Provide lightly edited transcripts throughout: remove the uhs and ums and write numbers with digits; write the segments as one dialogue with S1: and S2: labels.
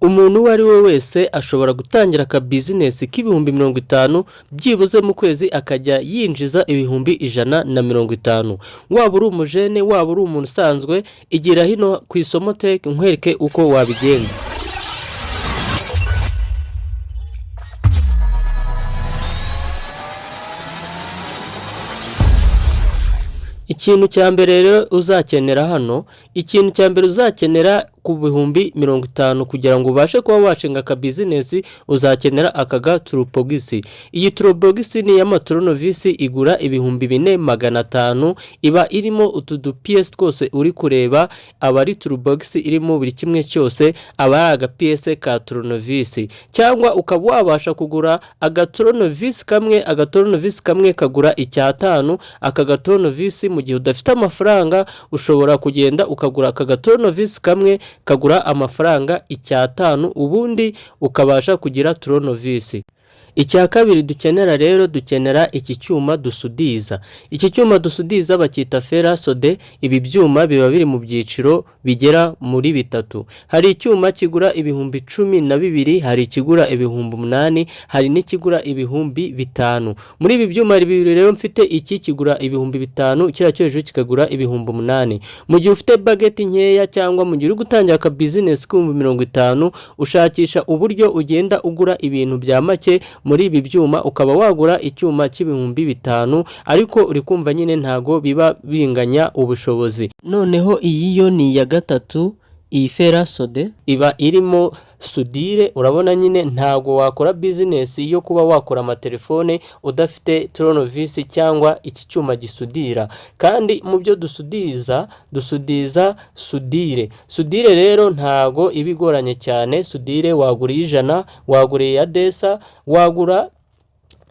S1: umuntu uwo ari we wese ashobora gutangira aka business k'ibihumbi 50 byibuze mu kwezi akajya yinjiza ibihumbi 150. Waba uri umujene, waba uri umuntu usanzwe, igira hino ku isomo tech nkwereke uko wabigenza. Ikintu cya mbere rero uzakenera hano, ikintu cya mbere uzakenera ku bihumbi 50 kugira ngo ubashe kuba washinga aka business, uzakenera akaga turupogisi. Iyi turupogisi ni y'amatronovisi igura ibihumbi 4500, iba irimo utudu PS twose uri kureba, abari turupogisi irimo buri kimwe cyose, aba aga PS ka tronovisi. Cyangwa ukaba wabasha kugura agatronovisi kamwe kagura icyatanu, aka gatronovisi mu gihe udafite amafaranga ushobora kugenda ukagura aka gatronovisi kamwe kagura amafaranga icyatanu, ubundi ukabasha kugira tronovisi. Icya kabiri dukenera rero, dukenera iki cyuma dusudiza. Iki cyuma dusudiza bakita ferasode. Ibi byuma biba biri mu byiciro bigera muri bitatu. Hari icyuma kigura ibihumbi 12, hari ikigura ibihumbi 8, hari n'ikigura ibihumbi 5. Muri ibi byuma bibiri rero mfite iki kigura ibihumbi 5, kira cyo hejuru kikagura ibihumbi 8. Mu gihe ufite budget nkeya cyangwa mu gihe uri gutangira aka business k'ibihumbi 50, ushakisha uburyo ugenda ugura ibintu bya make muri ibi byuma, ukaba wagura icyuma cy'ibihumbi 5, ariko uri kumva nyine ntago biba binganya ubushobozi. Noneho iyi yo ni ya gatatu, iyi ferasode iba irimo sudire. Urabona nyine ntago wakora business yo kuba wakora amatelefone udafite tronovisi cyangwa iki cyuma gisudira. Kandi mu byo dusudiza sudire rero ntago ibigoranye cyane. Sudire wagura 100, wagura ya desa, wagura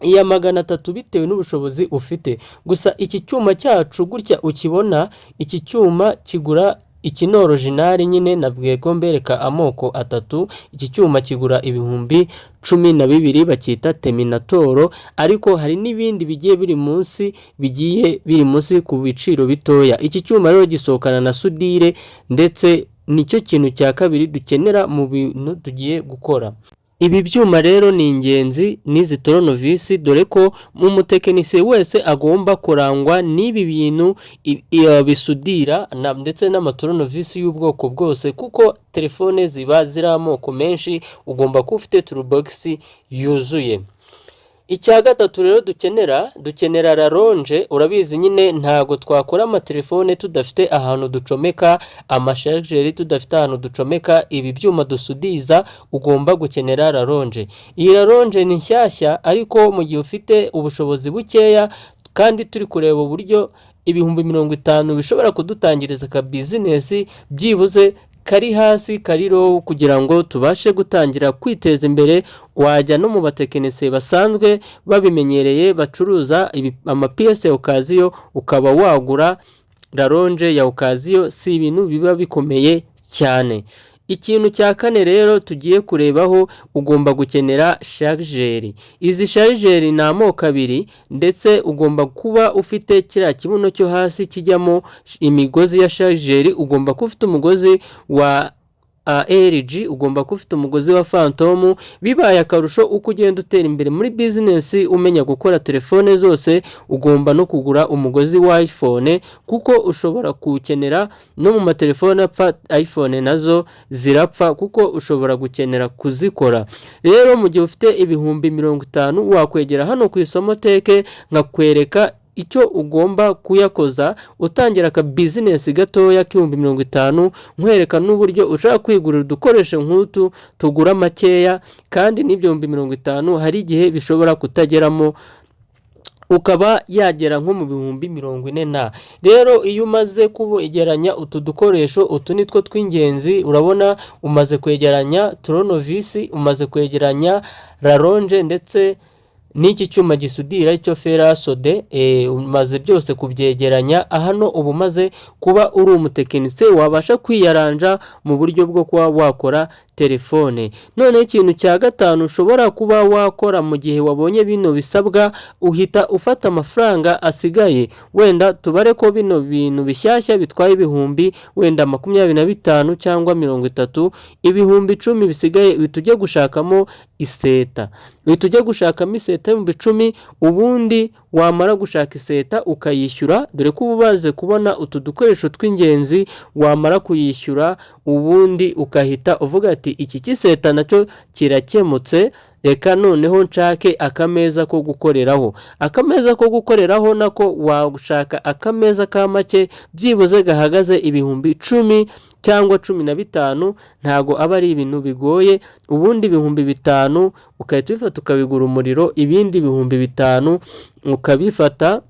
S1: iya 300 bitewe n'ubushobozi ufite. Gusa iki cyuma cyacu gutya ukibona, iki cyuma kigura, iki ni original nyine, nabwiye ko mbereka amoko atatu. Iki cyuma kigura ibihumbi 12, bakita terminator, ariko hari n'ibindi bigiye biri munsi ku biciro bitoya. Iki cyuma rero gisohokana na sudire, ndetse nicyo kintu cya kabiri dukenera mu bintu tugiye gukora. Ibi byuma rero ni ingenzi n'izi tronovisi, dore ko umutekinisiye wese agomba kurangwa n'ibi bintu bisudira ndetse n'amatronovisi y'ubwoko bwose, kuko telefone ziba ziri amoko menshi, ugomba kuba ufite turubogisi yuzuye. Icya gatatu rero dukenera raronje. Urabizi nyine ntago twakora amatelefone tudafite ahantu ducomeka amashargeri, tudafite ahantu ducomeka ibi byuma dusudiza, ugomba gukenera raronje. Iyi raronje ni nshyashya, ariko mu gihe ufite ubushobozi bukeya kandi turi kureba uburyo ibihumbi 50 bishobora kudutangiriza ka business byibuze kari hasi, kari low, kugira ngo tubashe gutangira kwiteza imbere, wajya no mu batekinisiye basanzwe babimenyereye bacuruza ama PS ya okaziyo, ukaba wagura raronje ya okaziyo. Si ibintu biba bikomeye cyane. Ikintu cya kane rero tugiye kurebaho, ugomba gukenera chargeri. Izi chargeri ni amoko abiri, ndetse ugomba kuba ufite kiriya kibuno cyo hasi kijyamo imigozi ya chargeri. Ugomba kuba ufite umugozi wa LG, ugomba kuba ufite umugozi wa Phantom. Bibaye akarusho uko ugenda utera imbere muri business umenya gukora telefone zose, ugomba no kugura umugozi wa iPhone, kuko ushobora kuwukenera no mu matelefone apfa. iPhone nazo zirapfa, kuko ushobora gukenera kuzikora. Rero mu gihe ufite ibihumbi 50, wakwegera hano ku isomo teke nkakwereka icyo ugomba kuyakoza utangira aka business gatoya k'ibihumbi 50, nkwereka n'uburyo ushaka kwigurira udukoresho nk'utu tugura makeya, kandi n'ibyo 50 hari igihe bishobora kutageramo, ukaba yagera nko mu bihumbi 40. Rero iyo umaze kubegeranya utu dukoresho, utu nitwo tw'ingenzi. Urabona umaze kwegeranya tronovisi, umaze kwegeranya raronje, ndetse n'iki cyuma gisudira icyo ferasode, umaze byose kubyegeranya. Hano ubu maze kuba uri umutekinisiye wabasha kwiyaranja mu buryo bwo kuba wakora telefone. Noneho ikintu cya gatanu ushobora kuba wakora mu gihe wabonye bino bisabwa, uhita ufata amafaranga asigaye, wenda tubare ko bino bintu bishyashya bitwaye ibihumbi wenda 25 cyangwa 30, ibihumbi 10 bisigaye uhita ujya gushakamo iseta. Uhita ujya gushakamo iseta y'ibihumbi 10, ubundi wamara gushaka iseta ukayishyura, dore ko ubaze kubona utu dukoresho tw'ingenzi, wamara kuyishyura ubundi ukahita uvuga ati iki kiseta nacyo kirakemutse, reka noneho nshake akameza ko gukoreraho. Akameza ko gukoreraho nako washaka akameza ka make byibuze gahagaze ibihumbi 10 cyangwa 15, ntago aba ari ibintu bigoye. Ubundi ibihumbi 5 ukahita ubifata ukabigura umuriro, ibindi ibihumbi 5 ukabifata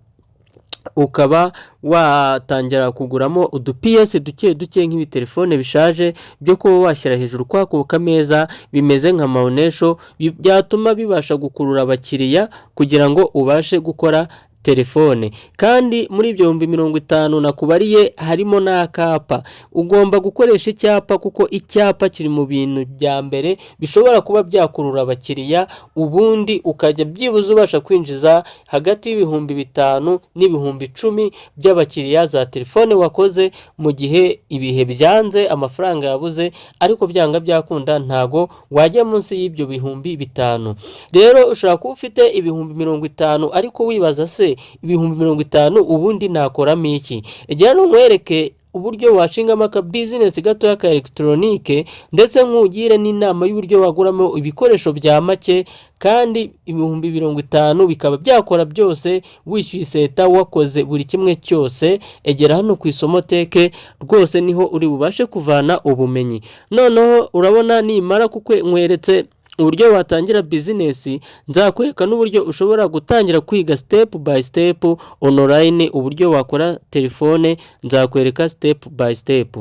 S1: ukaba watangira kuguramo udupiyesi duke nk'ibitelefone bishaje byo kuba washyira hejuru kwako kameza, bimeze nka maonesho, byatuma bibasha gukurura abakiriya kugira ngo ubashe gukora telefone. Kandi muri ibyo 50 nakubariye harimo n'akapa. Ugomba gukoresha icyapa kuko icyapa kiri mu bintu bya mbere bishobora kuba byakurura abakiriya, ubundi ukajya byibuze ubasha kwinjiza hagati y'ibihumbi 5 n'ibihumbi 10 by'abakiriya za telefone wakoze mu gihe ibihe byanze, amafaranga yabuze, ariko byanga byakunda ntago wajya munsi y'ibyo bihumbi 5. Rero ushobora kuba ufite ibihumbi 50 ariko wibaza se ibihumbi 50 ubundi nakoramo iki? Ejya nkwereke uburyo washingamo aka business gato ka electronique, ndetse nkugire n'inama y'uburyo waguramo ibikoresho bya make kandi ibihumbi 50 bikaba byakora byose wishyuye iseta wakoze buri kimwe cyose. Egera hano ku Isomo Tech, rwose niho uri bubashe kuvana ubumenyi. Noneho urabona nimara kuko nkweretse uburyo watangira business, nzakwereka n'uburyo ushobora gutangira kwiga step by step online, uburyo wakora telefone nzakwereka step by step.